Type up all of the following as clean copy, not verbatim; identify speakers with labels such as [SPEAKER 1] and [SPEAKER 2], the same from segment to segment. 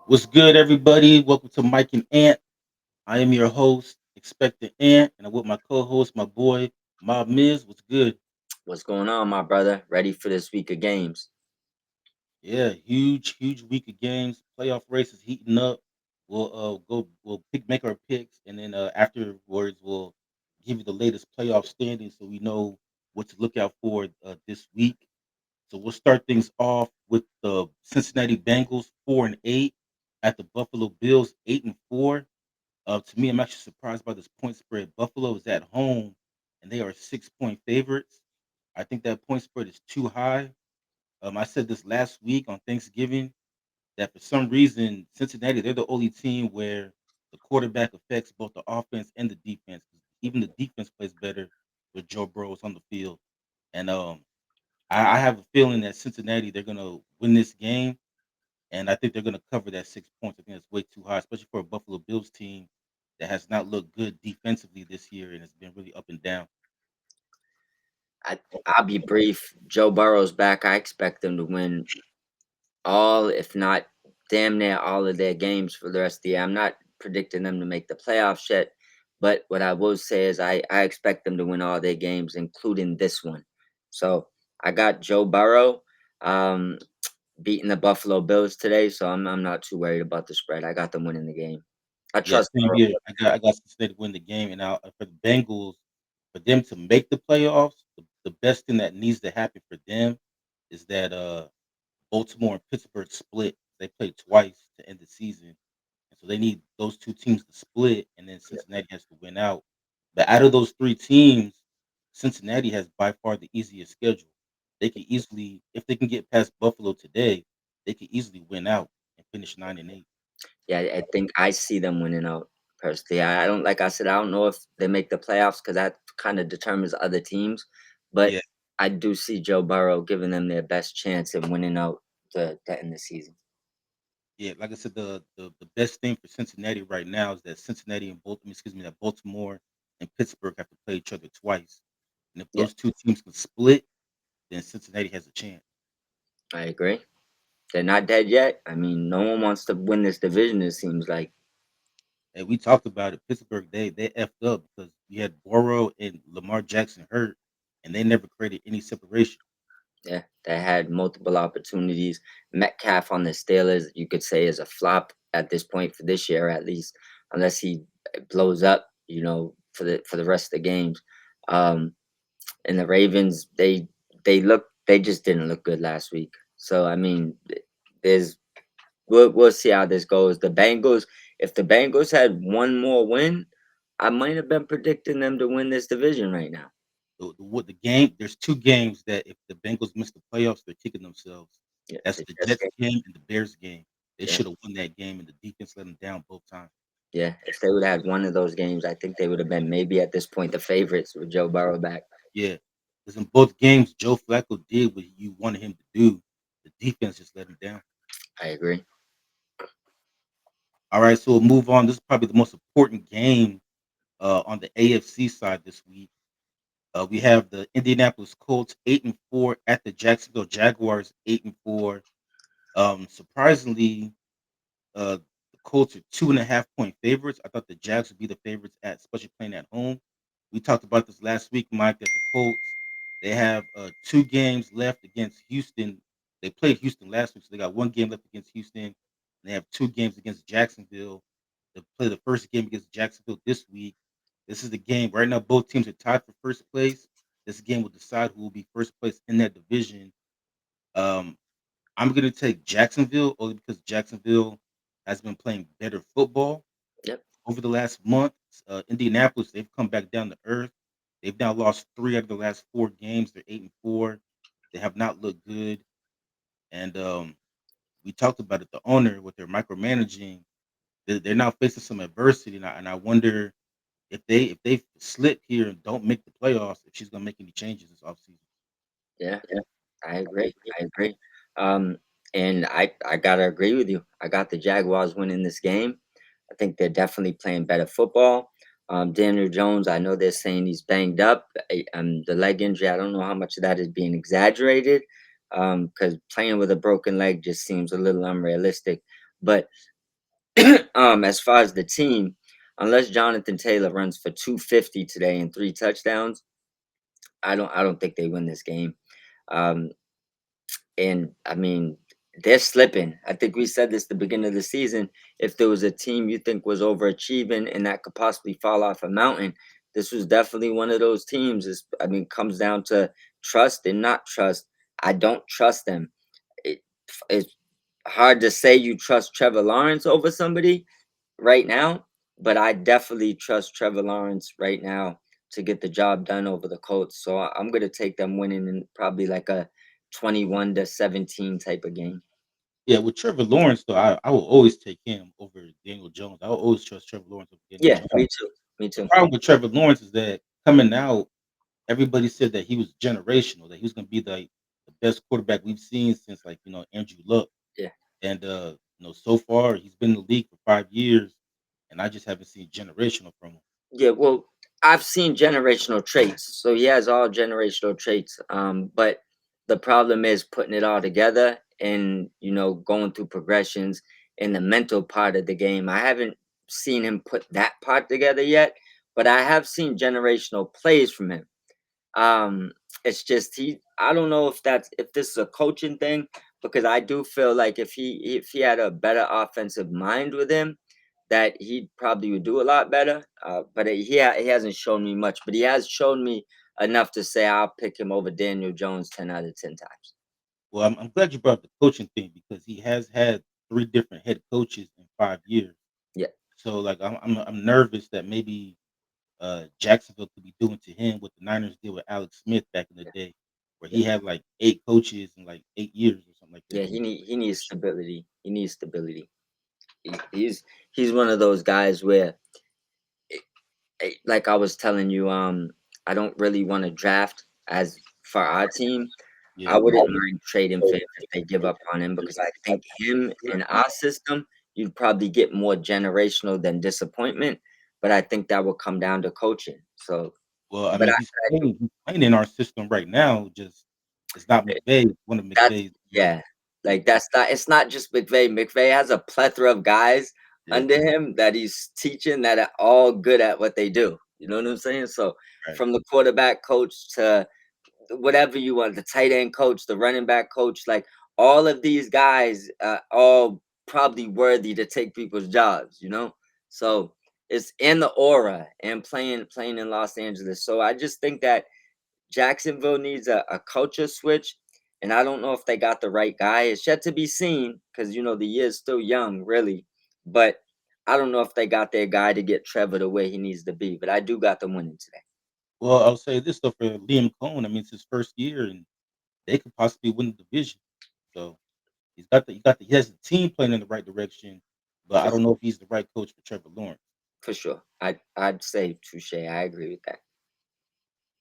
[SPEAKER 1] What's good, everybody? Welcome to Mike and Ant. I am your host, Expected Ant, and I'm with my co-host, my boy, Mob Miz. What's good?
[SPEAKER 2] What's going on, my brother? Ready for this week of games?
[SPEAKER 1] Yeah, huge week of games. Playoff race is heating up. We'll make our picks, and then afterwards we'll give you the latest playoff standings so we know what to look out for this week. So we'll start things off with the Cincinnati Bengals 4-8 at the Buffalo Bills 8-4. To me, I'm actually surprised by this point spread. Buffalo is at home, and they are 6-point favorites. I think that point spread is too high. I said this last week on Thanksgiving that for some reason Cincinnati they're the only team where the quarterback affects both the offense and the defense. Even the defense plays better with Joe Burrow on the field, and I have a feeling that Cincinnati they're gonna win this game, and I think they're going to cover that 6 points. I think that's way too high, especially for a Buffalo Bills team that has not looked good defensively this year and it's been really up and down.
[SPEAKER 2] I'll be brief. Joe Burrow's back. I expect them to win all, if not damn near all of their games for the rest of the year. I'm not predicting them to make the playoffs yet, but what I will say is I expect them to win all their games, including this one. So I got Joe Burrow um, beating the Buffalo Bills today, so I'm not too worried about the spread. I got them winning the game. I
[SPEAKER 1] Yeah,
[SPEAKER 2] trust
[SPEAKER 1] same
[SPEAKER 2] Burrow.
[SPEAKER 1] here. I got Cincinnati to win the game, and now for the Bengals, for them to make the playoffs, the best thing that needs to happen for them is that Baltimore and Pittsburgh split. They played twice to end the season. And so they need those two teams to split, and then Cincinnati has to win out. But out of those three teams, Cincinnati has by far the easiest schedule. They can easily, if they can get past Buffalo today, they can easily win out and finish 9-8.
[SPEAKER 2] Yeah, I think I see them winning out personally. I don't like I said, I don't know if they make the playoffs because that kind of determines other teams, but
[SPEAKER 1] Yeah,
[SPEAKER 2] I do see Joe Burrow giving them their best chance of winning out to end the season.
[SPEAKER 1] yeah. Like I said, the best thing for Cincinnati right now is that Cincinnati and Baltimore, excuse me, that Baltimore and Pittsburgh have to play each other twice. And if
[SPEAKER 2] Yeah,
[SPEAKER 1] those two teams can split, then Cincinnati has a chance.
[SPEAKER 2] I agree. They're not dead yet. I mean, no one wants to win this division, it seems like.
[SPEAKER 1] And we talked about it. Pittsburgh, they effed up because you had Burrow and Lamar Jackson hurt, and they never created any separation.
[SPEAKER 2] Yeah, they had multiple opportunities. Metcalf on the Steelers, you could say, is a flop at this point for this year, at least, unless he blows up, for the rest of the games. Um, and the Ravens, they just didn't look good last week. So I mean, there's we'll see how this goes. The Bengals, if the Bengals had one more win, I might have been predicting them to win this division right now.
[SPEAKER 1] The game, there's two games that if the Bengals miss the playoffs, they're kicking themselves.
[SPEAKER 2] Yeah,
[SPEAKER 1] That's
[SPEAKER 2] the
[SPEAKER 1] the
[SPEAKER 2] Jets
[SPEAKER 1] Jets
[SPEAKER 2] game.
[SPEAKER 1] game and the Bears game. They
[SPEAKER 2] Yeah,
[SPEAKER 1] should have won that game, and the defense let them down both times.
[SPEAKER 2] yeah. If they would have had one of those games, I think they would have been maybe at this point the favorites with Joe Burrow back.
[SPEAKER 1] Yeah, because in both games, Joe Flacco did what you wanted him to do. The defense just let him down.
[SPEAKER 2] I agree.
[SPEAKER 1] All right, so we'll move on. This is probably the most important game on the AFC side this week. We have the Indianapolis Colts 8-4 at the Jacksonville Jaguars 8-4. Surprisingly, the Colts are 2.5 point favorites. I thought the Jags would be the favorites at, especially playing at home. We talked about this last week, Mike. That the Colts they have two games left against Houston. They played Houston last week, so they got one game left against Houston. And they have two games against Jacksonville. They play the first game against Jacksonville this week. This is the game right now. Both teams are tied for first place. This game will decide who will be first place in that division. Um, I'm gonna take Jacksonville only because Jacksonville has been playing better football
[SPEAKER 2] Yep.
[SPEAKER 1] over the last month. Indianapolis, they've come back down to earth. They've now lost three out of the last four games. They're 8-4. They have not looked good. And we talked about it. The owner with their micromanaging, they're now facing some adversity, and I wonder if they slip here and don't make the playoffs, if she's gonna make any changes this offseason.
[SPEAKER 2] Yeah, I agree. I agree. Um, and I gotta agree with you. I got the Jaguars winning this game. I think they're definitely playing better football. Daniel Jones, I know they're saying he's banged up. The leg injury, I don't know how much of that is being exaggerated, because playing with a broken leg just seems a little unrealistic. But As far as the team, unless Jonathan Taylor runs for 250 today and 3 touchdowns, I don't think they win this game. Um, and I mean, they're slipping. I think we said this the beginning of the season. If there was a team you think was overachieving and that could possibly fall off a mountain, this was definitely one of those teams. I mean, comes down to trust and not trust. I don't trust them. It, it's hard to say you trust Trevor Lawrence over somebody right now, but I definitely trust Trevor Lawrence right now to get the job done over the Colts. So I'm gonna take them winning in probably like a 21-17 type of game.
[SPEAKER 1] Yeah, with Trevor Lawrence though, I will always take him over Daniel Jones. I will always trust Trevor Lawrence over Daniel
[SPEAKER 2] Yeah,
[SPEAKER 1] Jones.
[SPEAKER 2] me too. Me
[SPEAKER 1] The
[SPEAKER 2] too.
[SPEAKER 1] problem with Trevor Lawrence is that coming out, everybody said that he was generational, that he was gonna be the best quarterback we've seen since like, Andrew Luck.
[SPEAKER 2] Yeah.
[SPEAKER 1] And so far he's been in the league for 5 years and I just haven't seen generational from him.
[SPEAKER 2] Yeah, well, I've seen generational traits. So he has all generational traits. But the problem is putting it all together and, going through progressions in the mental part of the game. I haven't seen him put that part together yet, but I have seen generational plays from him. Um, it's just I don't know if this is a coaching thing, because I do feel like if he had a better offensive mind with him, that he probably would do a lot better. But he hasn't shown me much, but he has shown me enough to say I'll pick him over Daniel Jones 10 out of 10 times.
[SPEAKER 1] Well, I'm glad you brought up the coaching thing because he has had 3 different head coaches in 5 years.
[SPEAKER 2] Yeah,
[SPEAKER 1] So like I'm nervous that maybe Jacksonville could be doing to him what the Niners did with Alex Smith back in the
[SPEAKER 2] yeah,
[SPEAKER 1] day, where
[SPEAKER 2] yeah.
[SPEAKER 1] he had like 8 coaches in like 8 years or something like that.
[SPEAKER 2] Yeah, he needs stability. He needs stability. He's one of those guys where, like I was telling you, I don't really want to draft as for our team. I
[SPEAKER 1] Yeah.
[SPEAKER 2] wouldn't mind trading for him if they give up on him, because I think him in our system, you'd probably get more generational than disappointment. But I think that will come down to coaching. So,
[SPEAKER 1] Well, I
[SPEAKER 2] but
[SPEAKER 1] mean, he's playing in our system right now. Just it's not McVay. It's one of
[SPEAKER 2] that's
[SPEAKER 1] McVay's.
[SPEAKER 2] yeah, like that's not. It's not just McVay. McVay has a plethora of guys
[SPEAKER 1] Yeah.
[SPEAKER 2] under him that he's teaching that are all good at what they do. You know what I'm saying? So
[SPEAKER 1] Right.
[SPEAKER 2] from the quarterback coach to whatever you want, the tight end coach, the running back coach, like all of these guys, all probably worthy to take people's jobs. So it's in the aura and playing in Los Angeles. So I just think that Jacksonville needs a culture switch. And I don't know if they got the right guy. It's yet to be seen, because the year's still young, really. But I don't know if they got their guy to get Trevor the way he needs to be. But I do got them winning today.
[SPEAKER 1] Well, I'll say this though for Liam Cohen. I mean, it's his first year, and they could possibly win the division. So he has the team playing in the right direction, but I
[SPEAKER 2] For
[SPEAKER 1] don't know if he's the right coach for Trevor Lawrence.
[SPEAKER 2] for sure. I'd say touche. I agree with that.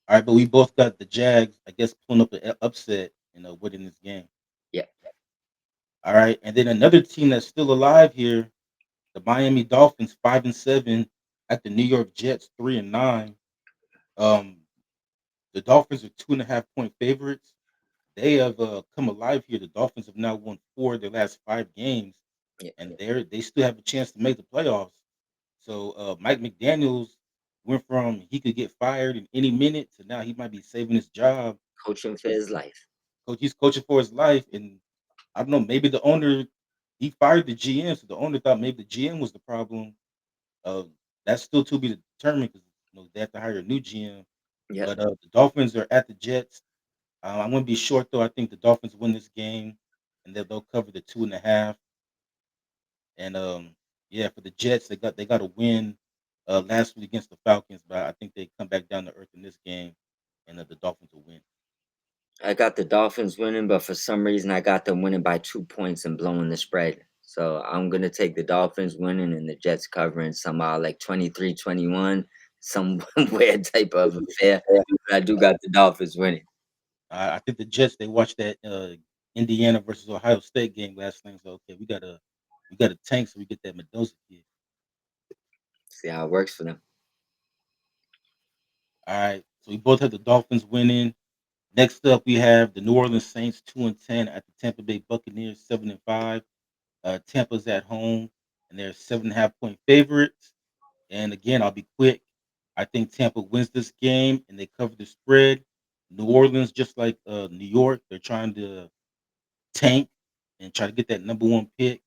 [SPEAKER 1] All right, but we both got the Jags, I guess, pulling up an upset and winning this game.
[SPEAKER 2] Yeah.
[SPEAKER 1] All right, and then another team that's still alive here, the Miami Dolphins, 5-7, at the New York Jets, 3-9. Um, the Dolphins are 2.5 point favorites. They have come alive here. The Dolphins have now won 4 of their last 5 games,
[SPEAKER 2] Yeah.
[SPEAKER 1] and they still have a chance to make the playoffs. So Mike McDaniel's went from he could get fired in any minute to now he might be saving his job.
[SPEAKER 2] Coaching for his life.
[SPEAKER 1] He's coaching for his life, and I don't know. Maybe the owner he fired the GM, so the owner thought maybe the GM was the problem. Uh, that's still to be determined because they have to hire a new GM.
[SPEAKER 2] Yep.
[SPEAKER 1] But the Dolphins are at the Jets. I'm going to be short though. I think the Dolphins win this game, and they'll cover the 2.5. And yeah, for the Jets, they got a win last week against the Falcons, but I think they come back down to earth in this game, and the Dolphins will win.
[SPEAKER 2] I got the Dolphins winning, but for some reason I got them winning by 2 points and blowing the spread. So I'm gonna take the Dolphins winning and the Jets covering somehow, like 23-21, some weird type of affair. But I do got the Dolphins winning.
[SPEAKER 1] I think the Jets they watched that Indiana versus Ohio State game last night. So okay, we got a tank, so we get that Mendoza kid.
[SPEAKER 2] See how it works for them.
[SPEAKER 1] All right, so we both have the Dolphins winning. Next up, we have the New Orleans Saints 2-10 at the Tampa Bay Buccaneers 7-5. Tampa's at home. and they're 7.5 point favorites. And again, I'll be quick. I think Tampa wins this game and they cover the spread. New Orleans, just like New York, they're trying to tank and try to get that number one pick.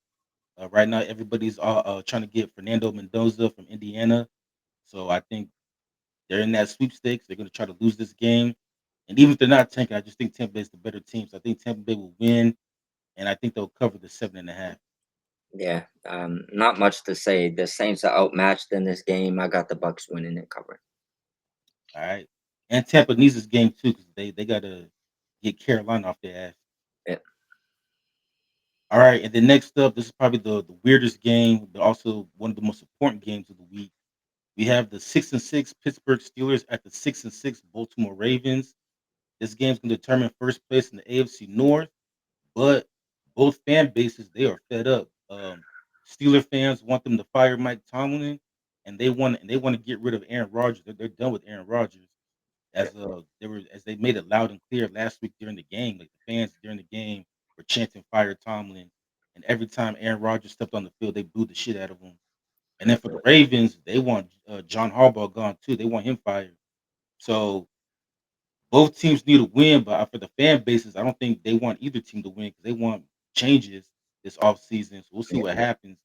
[SPEAKER 1] Right now, everybody's trying to get Fernando Mendoza from Indiana. So I think they're in that sweepstakes. They're going to try to lose this game. And even if they're not tanking, I just think Tampa Bay is the better team. So I think Tampa Bay will win, and I think they'll cover the 7.5.
[SPEAKER 2] Yeah, not much to say. The Saints are outmatched in this game. I got the Bucks winning and covering.
[SPEAKER 1] All right. And Tampa needs this game too because they got to get Carolina off their ass.
[SPEAKER 2] Yeah.
[SPEAKER 1] All right. And then next up, this is probably the weirdest game, but also one of the most important games of the week. We have the 6-6 Pittsburgh Steelers at the 6-6 Baltimore Ravens. This game's going to determine first place in the AFC North, but both fan bases they are fed up. Steeler fans want them to fire Mike Tomlin, and they want to get rid of Aaron Rodgers. They're done with Aaron Rodgers. As they made it loud and clear last week during the game, like the fans during the game were chanting "Fire Tomlin," and every time Aaron Rodgers stepped on the field, they booed the shit out of him. And then for the Ravens, they want John Harbaugh gone too. They want him fired. So both teams need a win, but for the fan bases, I don't think they want either team to win because they want changes this offseason. So we'll see what happens.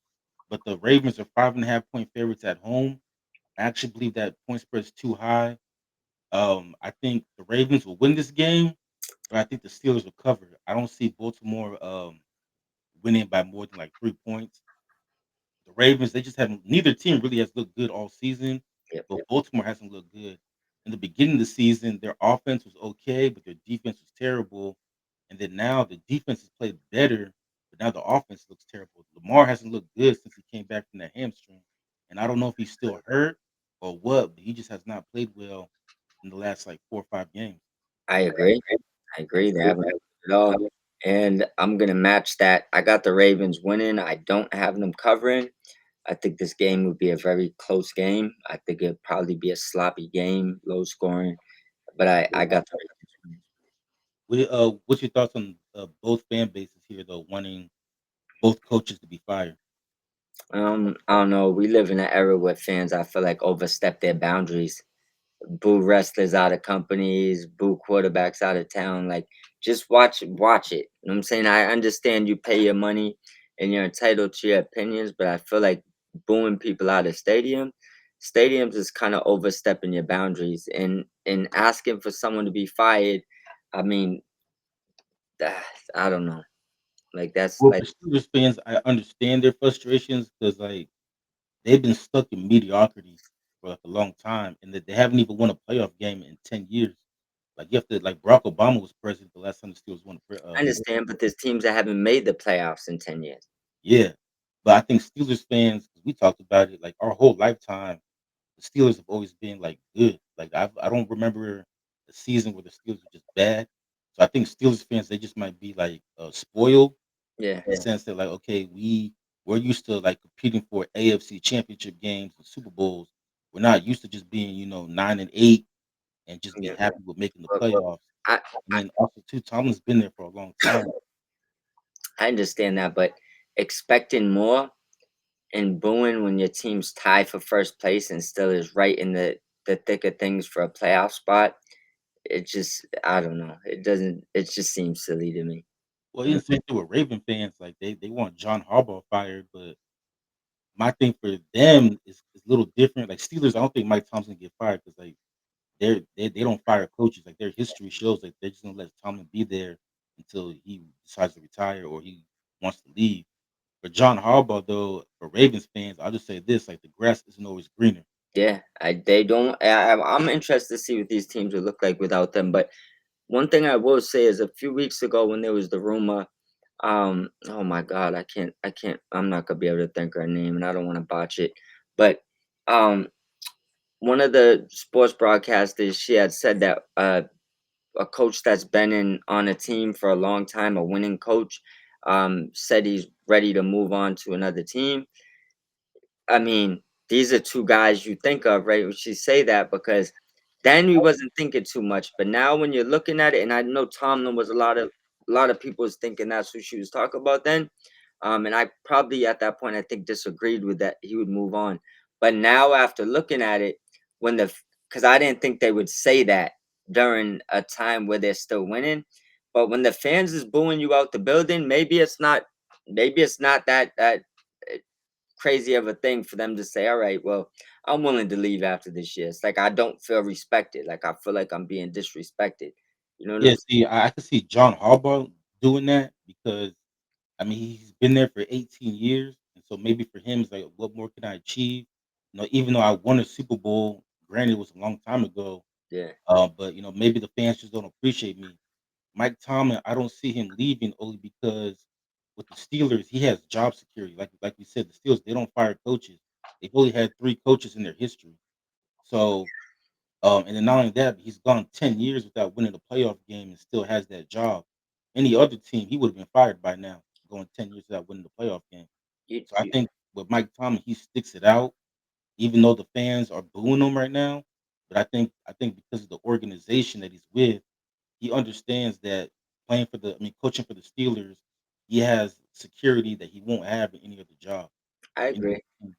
[SPEAKER 1] But the Ravens are 5.5 point favorites at home. I actually believe that point spread is too high. I think the Ravens will win this game, but I think the Steelers will cover. I don't see Baltimore winning by more than like 3 points. The Ravens, they just haven't. Neither team really has looked good all season,
[SPEAKER 2] Yep.
[SPEAKER 1] but Baltimore hasn't looked good. In the beginning of the season, their offense was okay, but their defense was terrible. And then now the defense has played better, but now the offense looks terrible. Lamar hasn't looked good since he came back from that hamstring, and I don't know if he's still hurt or what, but he just has not played well in the last like 4 or 5 games.
[SPEAKER 2] I agree. I agree. They haven't at all. And I'm gonna match that. I got the Ravens winning. I don't have them covering. I think this game would be a very close game. I think it'd probably be a sloppy game, low scoring. But I got the Ravens winning.
[SPEAKER 1] What's your thoughts on both fan bases here, though, wanting both coaches to be fired?
[SPEAKER 2] I don't know. We live in an era where fans, I feel like, overstep their boundaries. Boo wrestlers out of companies, boo quarterbacks out of town. Like, just watch it. You know what I'm saying? I understand you pay your money and you're entitled to your opinions, but I feel like booing people out of stadiums is kind of overstepping your boundaries and asking for someone to be fired. I mean, I don't know. Like that's
[SPEAKER 1] Well,
[SPEAKER 2] like
[SPEAKER 1] for Steelers fans, I understand their frustrations because like they've been stuck in mediocrity for like a long time, and that they haven't even won a playoff game in 10 years. Like you have to like Barack Obama was president the last time the Steelers won
[SPEAKER 2] I understand, but there's teams that haven't made the playoffs in 10 years.
[SPEAKER 1] yeah. But I think Steelers fans, 'cause we talked about it, like our whole lifetime, the Steelers have always been like good. Like I don't remember a season where the Steelers were just bad. So I think Steelers fans they just might be like spoiled
[SPEAKER 2] Yeah.
[SPEAKER 1] in the sense that like okay we're used to like competing for AFC championship games and Super Bowls. We're not used to just being 9-8 and just be
[SPEAKER 2] Yeah.
[SPEAKER 1] happy with making the
[SPEAKER 2] But
[SPEAKER 1] playoffs.
[SPEAKER 2] I
[SPEAKER 1] And then also too, Tomlin's been there for a long time.
[SPEAKER 2] I understand that, but expecting more and booing when your team's tied for first place and still is right in the thick of things for a playoff spot, it just I don't know. It just seems silly to me.
[SPEAKER 1] Well, even same thing with Raven fans, like they want John Harbaugh fired, but my thing for them is a little different. Like Steelers, I don't think Mike Tomlin get fired because like they don't fire coaches. Like their history shows like they're just gonna let Tomlin be there until he decides to retire or he wants to leave. For John Harbaugh, though, for Ravens fans, I'll just say this: like the grass isn't always greener.
[SPEAKER 2] Yeah, they don't. I'm interested to see what these teams would look like without them. But one thing I will say is a few weeks ago when there was the rumor, oh my God, I'm not gonna be able to think of her name, and I don't want to botch it. But um, one of the sports broadcasters, she had said that a coach that's been in on a team for a long time, a winning coach, said he's ready to move on to another team. I mean, these are two guys you think of, right? When she say that because then we wasn't thinking too much, but now when you're looking at it, and I know Tomlin was a lot of people was thinking that's who she was talking about then. And I probably at that point I think disagreed with that he would move on. But now after looking at it, when the because I didn't think they would say that during a time where they're still winning. But when the fans is booing you out the building, maybe it's not that uh, crazy of a thing for them to say, all right, well, I'm willing to leave after this year. It's like I don't feel respected. Like I feel like I'm being disrespected. You know what I'm
[SPEAKER 1] Yeah,
[SPEAKER 2] saying?
[SPEAKER 1] see, I can see John Harbaugh doing that because I mean he's been there for 18 years, and so maybe for him it's like, what more can I achieve? Even though I won a Super Bowl, granted it was a long time ago,
[SPEAKER 2] Yeah,
[SPEAKER 1] but maybe the fans just don't appreciate me. Mike Tomlin, I don't see him leaving only because with the Steelers, he has job security. Like we said, the Steelers they don't fire coaches. They've only had 3 coaches in their history. So, and then not only that, but he's gone 10 years without winning a playoff game and still has that job. Any other team, he would have been fired by now, going 10 years without winning the playoff game. So I
[SPEAKER 2] you
[SPEAKER 1] think with Mike Tomlin, he sticks it out, even though the fans are booing him right now. But I think because of the organization that he's with, he understands that coaching for the Steelers, he has security that he won't have in any other job
[SPEAKER 2] I
[SPEAKER 1] or any
[SPEAKER 2] agree.
[SPEAKER 1] other team.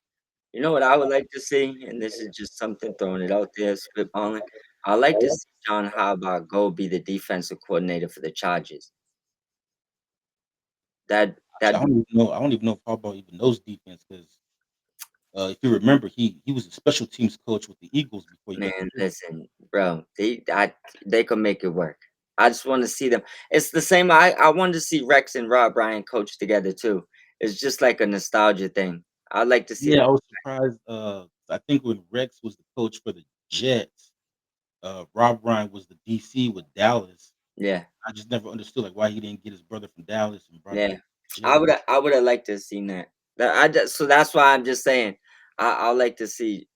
[SPEAKER 2] You know what I would like to see, and this is just something throwing it out there, spitballing. I like to see John Harbaugh go be the defensive coordinator for the Chargers. That
[SPEAKER 1] Actually, I don't even know if Harbaugh even knows defense because if you remember, he was a special teams coach with the Eagles before he got the
[SPEAKER 2] man,
[SPEAKER 1] position.
[SPEAKER 2] listen, bro, they could make it work. I just want to see them. It's the same. I wanted to see Rex and Rob Ryan coach together too. It's just like a nostalgia thing. I'd like to see
[SPEAKER 1] Yeah,
[SPEAKER 2] them.
[SPEAKER 1] I was surprised. I think when Rex was the coach for the Jets, Rob Ryan was the DC with Dallas.
[SPEAKER 2] Yeah,
[SPEAKER 1] I just never understood like why he didn't get his brother from Dallas and brought him
[SPEAKER 2] yeah.
[SPEAKER 1] over to the Jets.
[SPEAKER 2] I would have liked to have seen that. So that's why I'm just saying. I like to see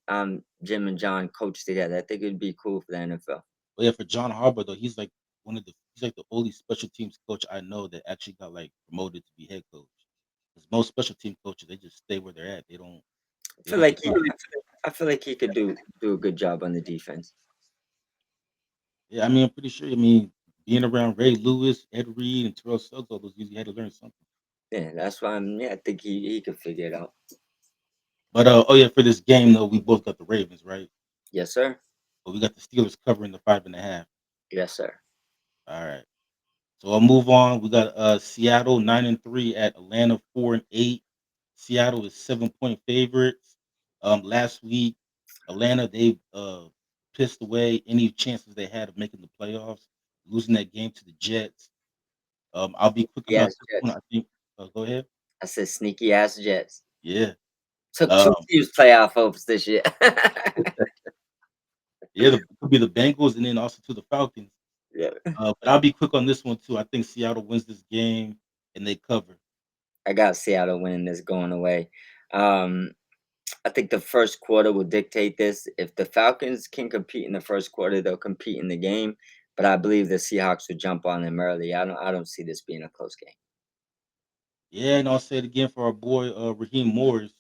[SPEAKER 2] Jim and John coach together. I think it'd be cool for the NFL.
[SPEAKER 1] But yeah, for John Harbaugh though, he's like the only special teams coach I know that actually got like promoted to be head coach. Because most special team coaches they just stay where they're at.
[SPEAKER 2] I
[SPEAKER 1] They
[SPEAKER 2] feel
[SPEAKER 1] don't
[SPEAKER 2] like
[SPEAKER 1] become.
[SPEAKER 2] I feel like he could do a good job on the defense.
[SPEAKER 1] Yeah, I mean I'm pretty sure. I mean being around Ray Lewis, Ed Reed, and Terrell Suggs, all those years, you had to learn something.
[SPEAKER 2] Yeah, that's why I'm. Yeah, I think he could figure it out.
[SPEAKER 1] But oh yeah, for this game though, we both got the Ravens right,
[SPEAKER 2] Yes, sir.
[SPEAKER 1] but we got the Steelers covering the 5.5.
[SPEAKER 2] Yes, sir.
[SPEAKER 1] All right. So I'll move on. We got Seattle 9-3 at Atlanta 4-8. Seattle is 7-point favorites. Last week, Atlanta they pissed away any chances they had of making the playoffs, losing that game to the Jets. I'll be quick
[SPEAKER 2] He
[SPEAKER 1] about
[SPEAKER 2] ass
[SPEAKER 1] this one.
[SPEAKER 2] Jets.
[SPEAKER 1] I think. Go ahead.
[SPEAKER 2] I said sneaky ass Jets.
[SPEAKER 1] Yeah.
[SPEAKER 2] Took two
[SPEAKER 1] Um,
[SPEAKER 2] teams playoff hopes this year.
[SPEAKER 1] yeah. It could be the Bengals and then also to the Falcons.
[SPEAKER 2] Yeah,
[SPEAKER 1] But I'll be quick on this one too. I think Seattle wins this game and they cover.
[SPEAKER 2] I got Seattle winning this going away. Um, I think the first quarter will dictate this. If the Falcons can compete in the first quarter, they'll compete in the game. But I believe the Seahawks will jump on them early. I don't see this being a close game.
[SPEAKER 1] Yeah, and I'll say it again for our boy Raheem Morris.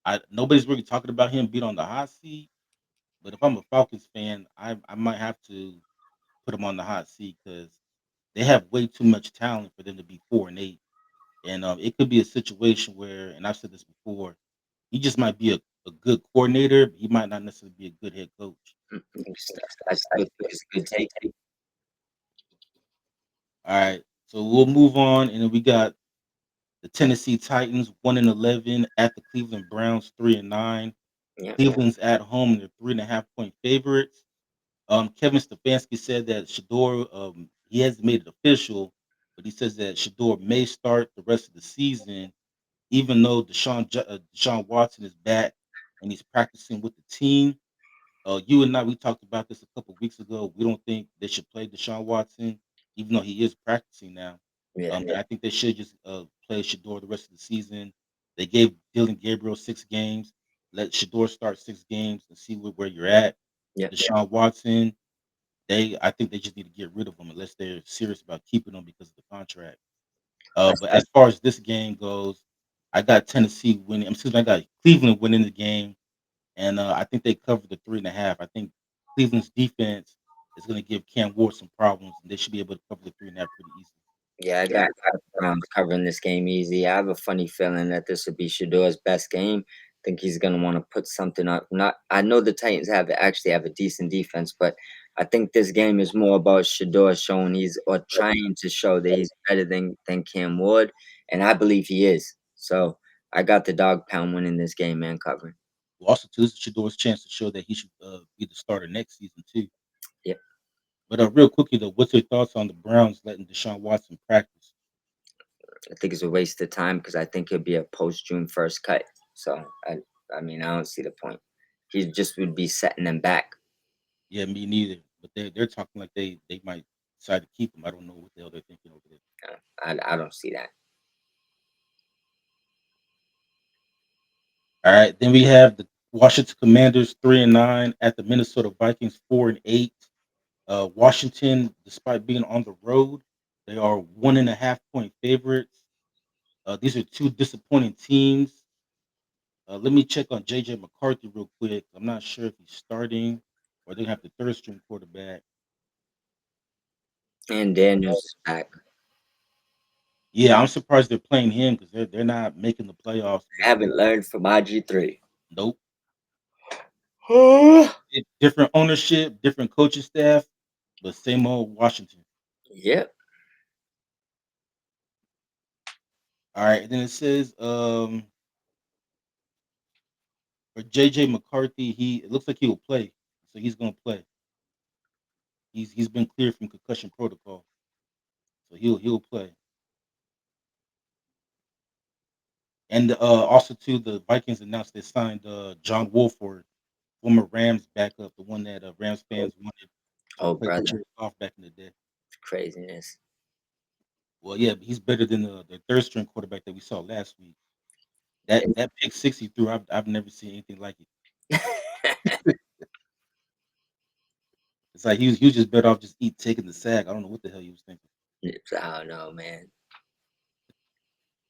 [SPEAKER 1] I nobody's really talking about him being on the hot seat, but if I'm a Falcons fan, I might have to put him on the hot seat because they have way too much talent for them to be 4-8, and it could be a situation where, and I've said this before, he just might be a good coordinator, but he might not necessarily be a good head coach.
[SPEAKER 2] I still think it's a good take.
[SPEAKER 1] All right, so we'll move on, and then we got the Tennessee Titans 1-11 at the Cleveland Browns 3-9.
[SPEAKER 2] Yeah.
[SPEAKER 1] Cleveland's at home and they're 3.5 point favorites. Kevin Stefanski said that Shador, he hasn't made it official, but he says that Shador may start the rest of the season, even though Deshaun Watson is back and he's practicing with the team. You and I, we talked about this a couple weeks ago. We don't think they should play Deshaun Watson, even though he is practicing now.
[SPEAKER 2] Yeah.
[SPEAKER 1] And I think they should just play Shador the rest of the season. They gave Dylan Gabriel 6 games. Let Shador start 6 games and see where you're at.
[SPEAKER 2] Yeah.
[SPEAKER 1] Deshaun Watson, I think they just need to get rid of him unless they're serious about keeping him because of the contract.
[SPEAKER 2] I
[SPEAKER 1] But
[SPEAKER 2] said
[SPEAKER 1] as far as this game goes, I got Tennessee winning. Excuse me, I got Cleveland winning the game, and I think they covered the 3.5. I think Cleveland's defense is going to give Cam Ward some problems, and they should be able to cover the 3.5 pretty easily.
[SPEAKER 2] Yeah, I got the Browns covering this game easy. I have a funny feeling that this would be Shador's best game. I think he's gonna want to put something up. Not, I know the Titans actually have a decent defense, but I think this game is more about Shador showing he's or trying to show that he's better than Cam Ward, and I believe he is. So I got the dog pound winning this game, man, covering.
[SPEAKER 1] Well, also, too, this is Shador's chance to show that he should be the starter next season too.
[SPEAKER 2] Yep,
[SPEAKER 1] But real quickly though, what's your thoughts on the Browns letting Deshaun Watson practice?
[SPEAKER 2] I think it's a waste of time because I think he'll be a post June 1st cut. So I mean, I don't see the point. He just would be setting them back.
[SPEAKER 1] Yeah, me neither. But they're talking like they might decide to keep him. I don't know what the hell they're thinking over there.
[SPEAKER 2] I don't see that.
[SPEAKER 1] All right, then we have the Washington Commanders 3-9 at the Minnesota Vikings 4-8. Washington, despite being on the road, they are 1.5 point favorites. These are two disappointing teams. Let me check on JJ McCarthy real quick. I'm not sure if he's starting or they have the third string quarterback.
[SPEAKER 2] And Daniels is back.
[SPEAKER 1] Yeah, I'm surprised they're playing him because they're not making the playoffs.
[SPEAKER 2] I haven't learned from IG3.
[SPEAKER 1] Nope.
[SPEAKER 2] Yep.
[SPEAKER 1] Different ownership, different coaching staff, but same old Washington. All right, then it says for JJ McCarthy, it looks like he will play, so he's gonna play. He's been cleared from concussion protocol, so he'll play. And also too, the Vikings announced they signed John Wolford, former Rams backup, the one that Rams fans wanted to
[SPEAKER 2] Oh,
[SPEAKER 1] replace
[SPEAKER 2] brother,
[SPEAKER 1] Jared Goff back in the day.
[SPEAKER 2] craziness.
[SPEAKER 1] Well, yeah, but he's better than the third string quarterback that we saw last week. That pick 60 through, I've never seen anything like it. It's like he was just better off just taking the sack. I don't know what the hell he was thinking.
[SPEAKER 2] I don't know, man.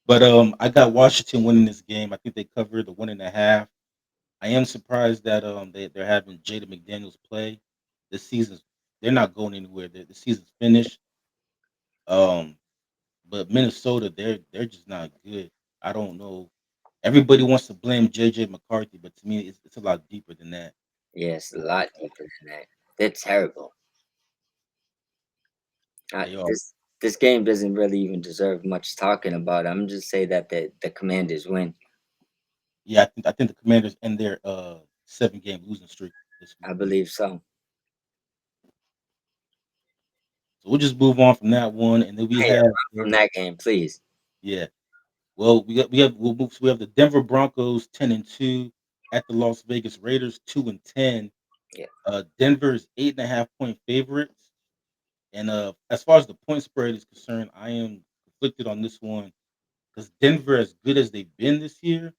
[SPEAKER 1] But I got Washington winning this game. I think they covered the 1.5. I am surprised that they're having Jada McDaniels play. This season's they're not going anywhere. The season's finished. Um, but Minnesota, they're just not good. I don't know. Everybody wants to blame JJ McCarthy, but to me, it's a lot deeper than that.
[SPEAKER 2] Yes, a lot deeper than that. They're terrible.
[SPEAKER 1] They are.
[SPEAKER 2] This game doesn't really even deserve much talking about. I'm just say that the Commanders win.
[SPEAKER 1] Yeah, I think the Commanders end their 7 game losing streak this week.
[SPEAKER 2] I believe so.
[SPEAKER 1] So we'll just move on from that one, and then we
[SPEAKER 2] Hey,
[SPEAKER 1] have
[SPEAKER 2] from that game, please.
[SPEAKER 1] yeah. Well, we have the Denver Broncos 10-2 at the Las Vegas Raiders 2-10.
[SPEAKER 2] Yeah,
[SPEAKER 1] Denver is 8.5 point favorites, and as far as the point spread is concerned, I am conflicted on this one because Denver, as good as they've been this year,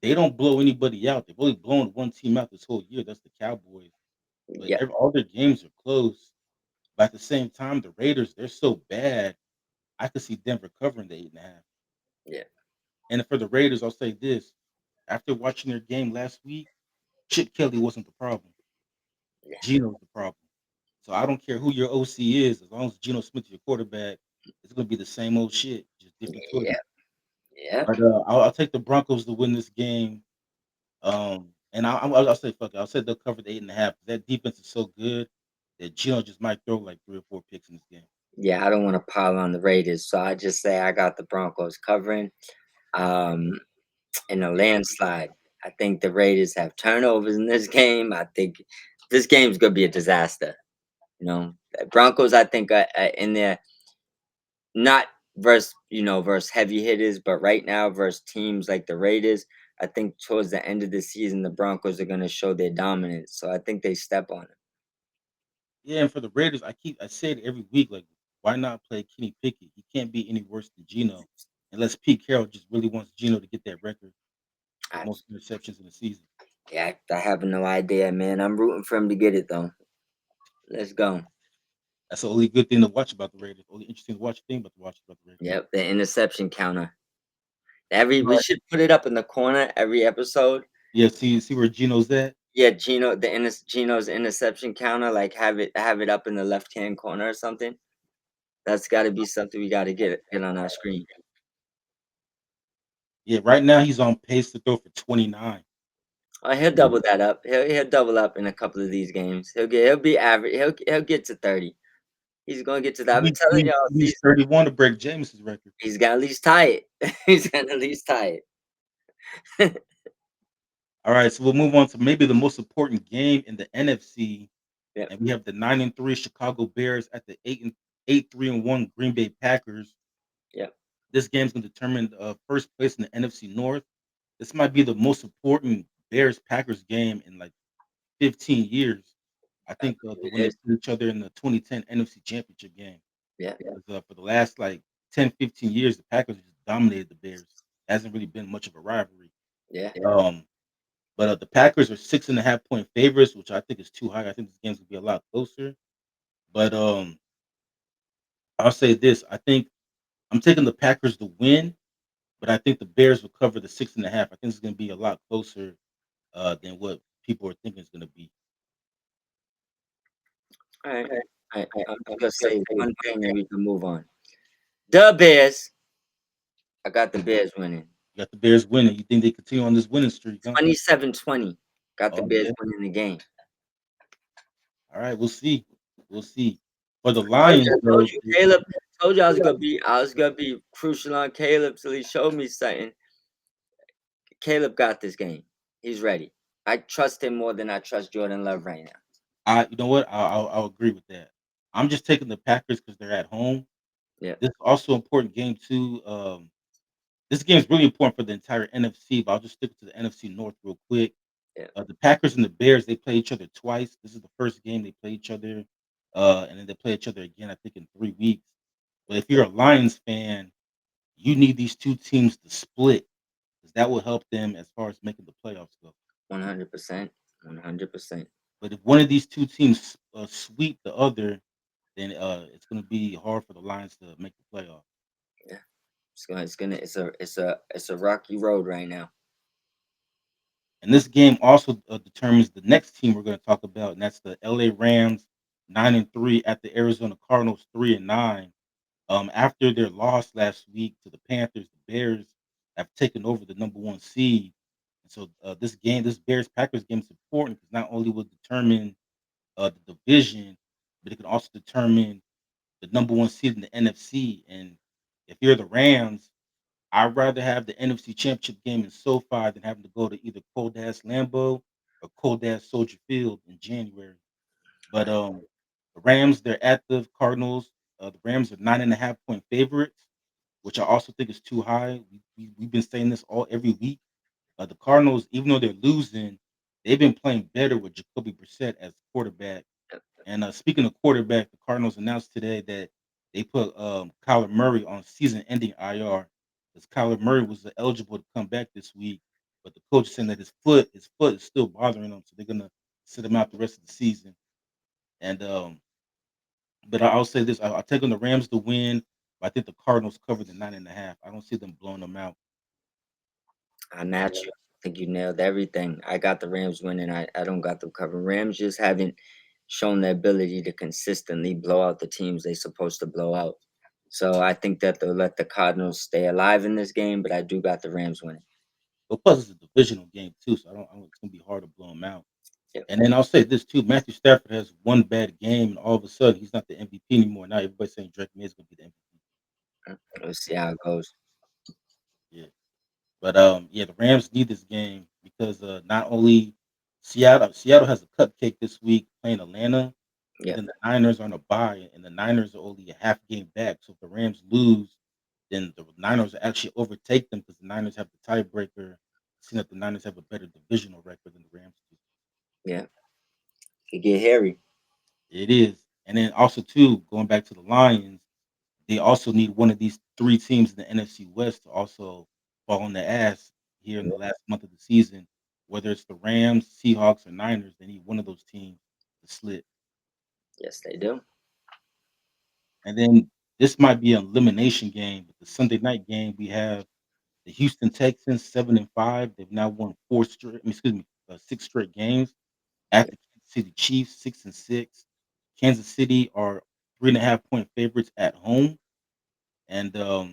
[SPEAKER 1] they don't blow anybody out. They've only blown one team out this whole year. That's the Cowboys. But
[SPEAKER 2] yeah,
[SPEAKER 1] all their games are close. But at the same time, the Raiders, they're so bad. I could see Denver covering the 8.5.
[SPEAKER 2] yeah,
[SPEAKER 1] And for the Raiders, I'll say this: after watching their game last week, Chip Kelly wasn't the problem.
[SPEAKER 2] yeah,
[SPEAKER 1] Geno's the problem. So I don't care who your OC is, as long as Geno Smith is your quarterback, it's gonna be the same old shit, just different Twitter.
[SPEAKER 2] yeah, yeah,
[SPEAKER 1] But I'll take the Broncos to win this game. And I'll say fuck it. I'll say they'll cover the 8.5. That defense is so good that Geno just might throw like 3 or 4 picks in this game.
[SPEAKER 2] yeah. I don't want to pile on the Raiders, so I just say I got the Broncos covering. Um, in a landslide. I think the Raiders have turnovers in this game. I think this game's gonna be a disaster. You know, the Broncos. I think in there not versus versus heavy hitters, but right now versus teams like the Raiders. I think towards the end of the season, the Broncos are gonna show their dominance. So I think they step on it.
[SPEAKER 1] Yeah, and for the Raiders, I say it every week, like, why not play Kenny Pickett? He can't be any worse than Geno, unless Pete Carroll just really wants Geno to get that record for
[SPEAKER 2] I,
[SPEAKER 1] most interceptions in the season.
[SPEAKER 2] yeah, I have no idea, man. I'm rooting for him to get it though. Let's go.
[SPEAKER 1] That's the only good thing to watch about the Raiders. Only interesting to watch thing about the Raiders.
[SPEAKER 2] Yep, the interception counter. Every
[SPEAKER 1] All
[SPEAKER 2] we
[SPEAKER 1] right.
[SPEAKER 2] should put it up in the corner every episode.
[SPEAKER 1] Yeah, see where Geno's at.
[SPEAKER 2] Yeah, Geno's interception counter, like have it up in the left hand corner or something. That's got to be something we got to get on our screen.
[SPEAKER 1] Yeah, right now he's on pace to throw for 29.
[SPEAKER 2] He'll double that up. He'll double up in a couple of these games. He'll be average. He'll get to 30. He's gonna get to that.
[SPEAKER 1] He
[SPEAKER 2] I've been
[SPEAKER 1] needs
[SPEAKER 2] telling y'all,
[SPEAKER 1] he needs 31 to break James's record.
[SPEAKER 2] he's got to at least tie it. He's gonna at least tie it.
[SPEAKER 1] All right, so we'll move on to maybe the most important game in the NFC,
[SPEAKER 2] Yep.
[SPEAKER 1] and we have the 9-3 Chicago Bears at the 8-3-1 Green Bay Packers.
[SPEAKER 2] Yep.
[SPEAKER 1] This game's gonna determine first place in the NFC North. This might be the most important Bears Packers game in like 15 years. I
[SPEAKER 2] I
[SPEAKER 1] think
[SPEAKER 2] believe
[SPEAKER 1] the
[SPEAKER 2] it
[SPEAKER 1] when they
[SPEAKER 2] is.
[SPEAKER 1] played each other in the 2010 NFC Championship game.
[SPEAKER 2] Yeah.
[SPEAKER 1] 'Cause, for the last like 10, 15 years, the Packers just dominated the Bears. Hasn't really been much of a rivalry.
[SPEAKER 2] Yeah.
[SPEAKER 1] But the Packers are 6.5 point favorites, which I think is too high. I think this game's gonna be a lot closer. But I'll say this: I think I'm taking the Packers to win, but I think the Bears will cover the 6.5. I think it's gonna be a lot closer than what people are thinking it's gonna be.
[SPEAKER 2] All right. All right. I'm just gonna say one thing and we can move on. The Bears. I got the Bears winning.
[SPEAKER 1] You got the Bears winning. You think they continue on this winning streak, huh?
[SPEAKER 2] 27-20. Got the
[SPEAKER 1] Oh
[SPEAKER 2] Bears
[SPEAKER 1] yeah.
[SPEAKER 2] winning the game.
[SPEAKER 1] All right, we'll see. We'll see. For the
[SPEAKER 2] Told
[SPEAKER 1] Lions,
[SPEAKER 2] you, told
[SPEAKER 1] though,
[SPEAKER 2] you, Caleb. Told you I was gonna be crucial on Caleb till he showed me something. Caleb got this game. He's ready. I trust him more than I trust Jordan Love right now.
[SPEAKER 1] you know what? I'll agree with that. I'm just taking the Packers because they're at home.
[SPEAKER 2] Yeah.
[SPEAKER 1] This is also an important game too. This game is really important for the entire NFC, but I'll just stick to the NFC North real quick.
[SPEAKER 2] Yeah.
[SPEAKER 1] The Packers and the Bears, they play each other twice. This is the first game they play each other, and then they play each other again, I think, in 3 weeks. But if you're a Lions fan, you need these two teams to split because that will help them as far as making the playoffs go.
[SPEAKER 2] 100%. 100%.
[SPEAKER 1] But if one of these two teams sweep the other, then it's going to be hard for the Lions to make the playoffs.
[SPEAKER 2] Yeah. It's a rocky road right now.
[SPEAKER 1] And this game also determines the next team we're going to talk about, and that's the LA Rams, 9-3 at the Arizona Cardinals, 3-9. After their loss last week to the Panthers, the Bears have taken over the number one seed. And so this Bears Packers game is important because not only will it determine the division, but it can also determine the number one seed in the NFC. And if you're the Rams, I'd rather have the NFC Championship game in SoFi than having to go to either cold ass Lambeau or cold ass Soldier Field in January. But the Rams, they're at the Cardinals. The Rams are 9.5 point favorites, which I also think is too high. We've been saying this all every week. The Cardinals, even though they're losing, they've been playing better with Jacoby Brissett as quarterback. And speaking of quarterback, the Cardinals announced today that they put Kyler Murray on season-ending IR because Kyler Murray was eligible to come back this week, but the coach is saying that his foot is still bothering him, so they're gonna sit him out the rest of the season. And but I'll say this: I'll take on the Rams to win. But I think the Cardinals cover the 9.5. I don't see them blowing them out.
[SPEAKER 2] I match you. I think you nailed everything. I got the Rams winning. I don't got them covering. Rams just haven't shown the ability to consistently blow out the teams they're supposed to blow out. So I think that they'll let the Cardinals stay alive in this game, but I do got the Rams winning.
[SPEAKER 1] But plus, it's a divisional game too, so it's gonna be hard to blow them out.
[SPEAKER 2] Yep.
[SPEAKER 1] And then I'll say this too: Matthew Stafford has one bad game, and all of a sudden he's not the MVP anymore. Now everybody's saying Drake May is gonna be the MVP.
[SPEAKER 2] We'll see how it goes.
[SPEAKER 1] Yeah. But yeah, the Rams need this game because not only Seattle has a cupcake this week playing Atlanta, and
[SPEAKER 2] Yep.
[SPEAKER 1] then the Niners are on a bye, and the Niners are only a half game back. So if the Rams lose, then the Niners will actually overtake them because the Niners have the tiebreaker. Seeing that the Niners have a better divisional record than the Rams do.
[SPEAKER 2] Yeah. It get hairy.
[SPEAKER 1] It is. And then also too, going back to the Lions, they also need one of these three teams in the NFC West to also fall on the ass here in the last month of the season. Whether it's the Rams, Seahawks, or Niners, they need one of those teams to slip.
[SPEAKER 2] Yes, they do.
[SPEAKER 1] And then this might be an elimination game, but the Sunday night game we have the Houston Texans 7-5. They've now won four straight. Excuse me, 6 straight games. At
[SPEAKER 2] Yeah.
[SPEAKER 1] the Kansas City Chiefs 6-6. Kansas City are 3.5 point favorites at home, and this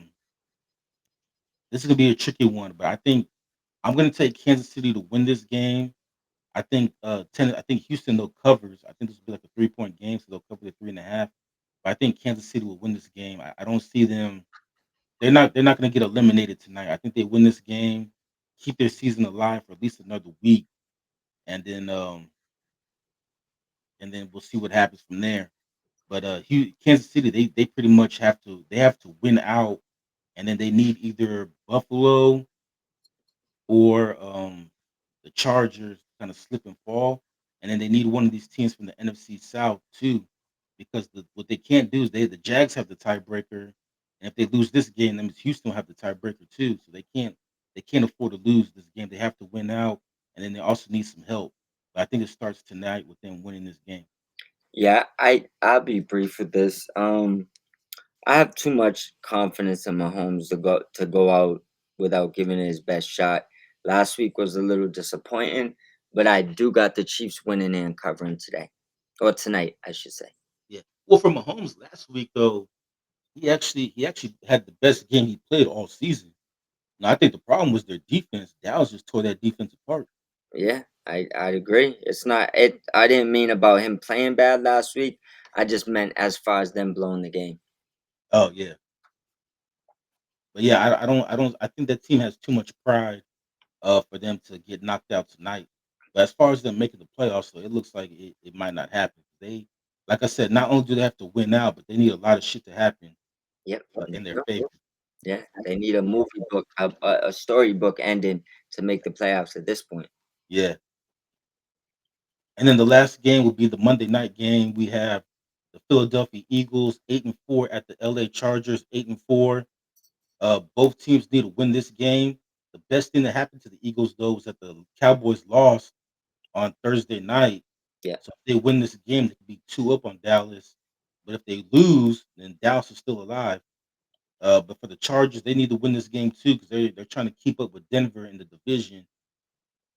[SPEAKER 1] is gonna be a tricky one. But I think I'm gonna take Kansas City to win this game. I think Houston though covers. I think this will be like a 3 point game, so they'll cover the 3.5. But I think Kansas City will win this game. I don't see them. They're not gonna get eliminated tonight. I think they win this game, keep their season alive for at least another week, and then we'll see what happens from there. But Kansas City, they pretty much have to win out, and then they need either Buffalo or the Chargers kind of slip and fall, and then they need one of these teams from the NFC South too, because what they can't do is the Jags have the tiebreaker, and if they lose this game, that means Houston will have the tiebreaker too. So they can't afford to lose this game. They have to win out, and then they also need some help. But I think it starts tonight with them winning this game.
[SPEAKER 2] Yeah, I'll be brief with this. I have too much confidence in Mahomes to go out without giving it his best shot. Last week was a little disappointing, but I do got the Chiefs winning and covering today, or tonight, I should say.
[SPEAKER 1] Yeah. Well, for Mahomes last week though, he actually had the best game he played all season. Now I think the problem was their defense. Dallas just tore that defense apart.
[SPEAKER 2] Yeah, I agree. It's not it. I didn't mean about him playing bad last week. I just meant as far as them blowing the game.
[SPEAKER 1] Oh yeah, but yeah, I think that team has too much pride for them to get knocked out tonight. But as far as them making the playoffs, though, it looks like it might not happen. Like I said, not only do they have to win out, but they need a lot of shit to happen
[SPEAKER 2] Yep.
[SPEAKER 1] in their
[SPEAKER 2] Yep.
[SPEAKER 1] favor.
[SPEAKER 2] Yeah, they need a movie book, a storybook ending to make the playoffs at this point.
[SPEAKER 1] Yeah, and then the last game will be the Monday night game. We have the Philadelphia Eagles 8-4 at the LA Chargers 8-4. Both teams need to win this game. The best thing that happened to the Eagles though was that the Cowboys lost on Thursday night.
[SPEAKER 2] Yeah,
[SPEAKER 1] So if they win this game, they could be 2 up on Dallas. But if they lose, then Dallas is still alive. But for the Chargers, they need to win this game too because they're trying to keep up with Denver in the division.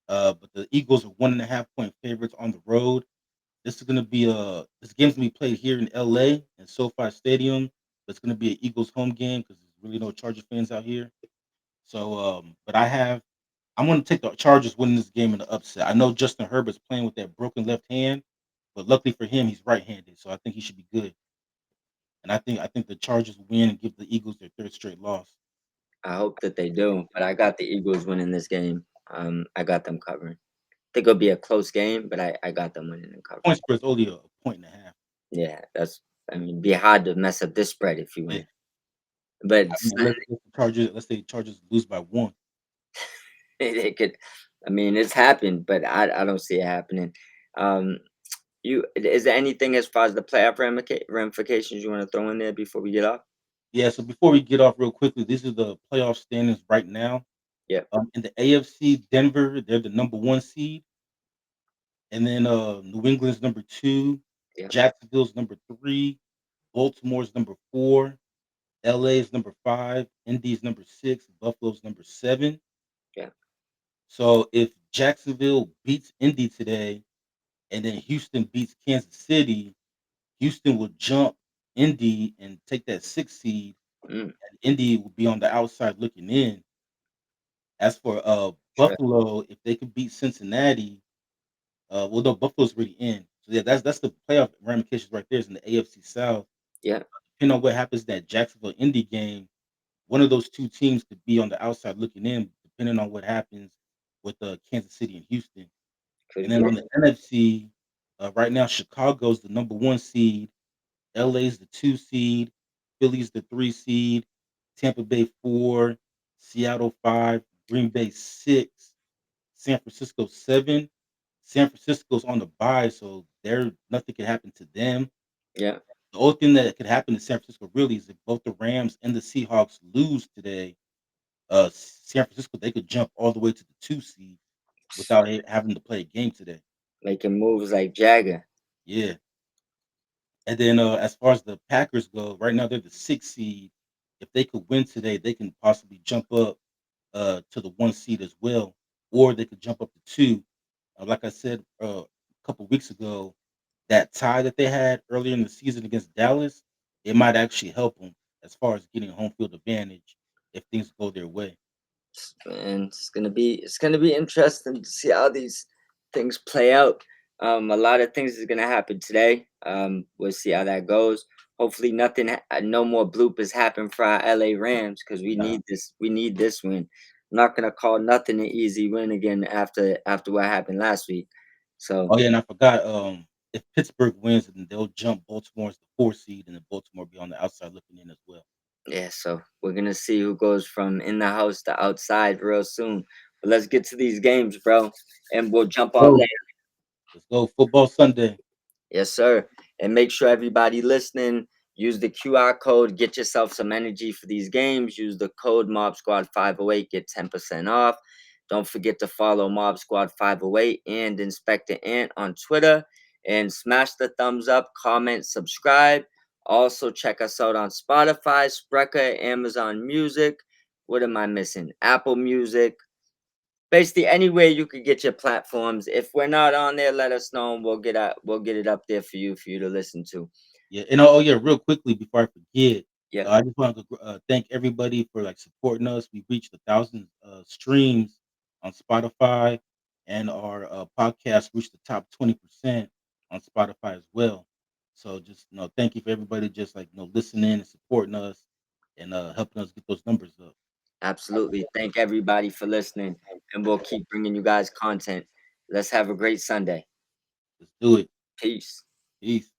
[SPEAKER 1] But the Eagles are 1.5 point favorites on the road. This game's gonna be played here in LA in SoFi Stadium. But it's gonna be an Eagles home game because there's really no Charger fans out here. So, but I'm gonna take the Chargers winning this game in the upset. I know Justin Herbert's playing with that broken left hand, but luckily for him, he's right-handed, so I think he should be good. And I think the Chargers win and give the Eagles their third straight loss.
[SPEAKER 2] I hope that they do, but I got the Eagles winning this game. I got them covering. Think it'll be a close game, but I got them winning and covering.
[SPEAKER 1] Point spread is only a point and a half.
[SPEAKER 2] Yeah, I mean, it'd be hard to mess up this spread if you
[SPEAKER 1] Yeah,
[SPEAKER 2] win. But
[SPEAKER 1] I mean, let's say the Chargers lose by one.
[SPEAKER 2] it could, I mean, it's happened, but I don't see it happening. Um, is there anything as far as the playoff ramifications you want to throw in there before we get off?
[SPEAKER 1] Yeah. So before we get off real quickly, these are the playoff standings right now.
[SPEAKER 2] Yeah,
[SPEAKER 1] In the AFC, Denver, they're the number one seed. And then New England's number two,
[SPEAKER 2] yeah,
[SPEAKER 1] Jacksonville's number three, Baltimore's number four, LA's number five, Indy's number six, Buffalo's number seven.
[SPEAKER 2] yeah.
[SPEAKER 1] So if Jacksonville beats Indy today and then Houston beats Kansas City, Houston will jump Indy and take that sixth seed,
[SPEAKER 2] Mm,
[SPEAKER 1] and Indy will be on the outside looking in. As for
[SPEAKER 2] sure.
[SPEAKER 1] Buffalo, if they can beat Cincinnati, well, no, Buffalo's already in. So yeah, that's the playoff ramifications right there. Is in the AFC South.
[SPEAKER 2] Yeah,
[SPEAKER 1] Depending on what happens in that Jacksonville Indy game, one of those two teams could be on the outside looking in, depending on what happens with Kansas City and Houston. And
[SPEAKER 2] could
[SPEAKER 1] then
[SPEAKER 2] be.
[SPEAKER 1] on the NFC, right now Chicago's the number one seed, LA's the two seed, Philly's the three seed, Tampa Bay four, Seattle five, Green Bay six, San Francisco seven. San Francisco's on the bye, so they're nothing can happen to them.
[SPEAKER 2] Yeah,
[SPEAKER 1] The only thing that could happen to San Francisco really is if both the Rams and the Seahawks lose today. San Francisco they could jump all the way to the two seed without having to play a game today.
[SPEAKER 2] making moves like Jagger.
[SPEAKER 1] Yeah, and then as far as the Packers go, right now they're the sixth seed. If they could win today, they can possibly jump up to the one seed as well, or they could jump up to two. Like I said a couple weeks ago, that tie that they had earlier in the season against Dallas, it might actually help them as far as getting home field advantage if things go their way.
[SPEAKER 2] And it's gonna be interesting to see how these things play out. A lot of things is gonna happen today. We'll see how that goes. Hopefully, no more bloopers happen for our LA Rams because we
[SPEAKER 1] Nah.
[SPEAKER 2] need this. We need this win. I'm not gonna call nothing an easy win again after what happened last week. So
[SPEAKER 1] Oh yeah, and I forgot. If Pittsburgh wins, then they'll jump Baltimore as the 4 seed, and then Baltimore be on the outside looking in as well.
[SPEAKER 2] yeah, so we're gonna see who goes from in the house to outside real soon. But let's get to these games, bro, and we'll jump on.
[SPEAKER 1] Go. Let's go football Sunday.
[SPEAKER 2] Yes, sir. And make sure everybody listening, use the QR code, get yourself some energy for these games. Use the code Mob Squad 508, get 10% off. Don't forget to follow Mob Squad 508 and Inspector Ant on Twitter. And smash the thumbs up, comment, subscribe. Also, check us out on Spotify, Spreaker, Amazon Music. What am I missing? Apple Music, basically anywhere you could get your platforms. If we're not on there, let us know and we'll get it up there for you to listen to.
[SPEAKER 1] Yeah, and yeah, real quickly before I forget,
[SPEAKER 2] Yeah,
[SPEAKER 1] I just want to thank everybody for like supporting us. We reached 1,000 streams on Spotify, and our podcast reached the top 20% on Spotify as well. So just thank you for everybody just like listening and supporting us and helping us get those numbers up.
[SPEAKER 2] absolutely. Thank everybody for listening and we'll keep bringing you guys content. Let's have a great Sunday.
[SPEAKER 1] Let's do it.
[SPEAKER 2] Peace.
[SPEAKER 1] Peace.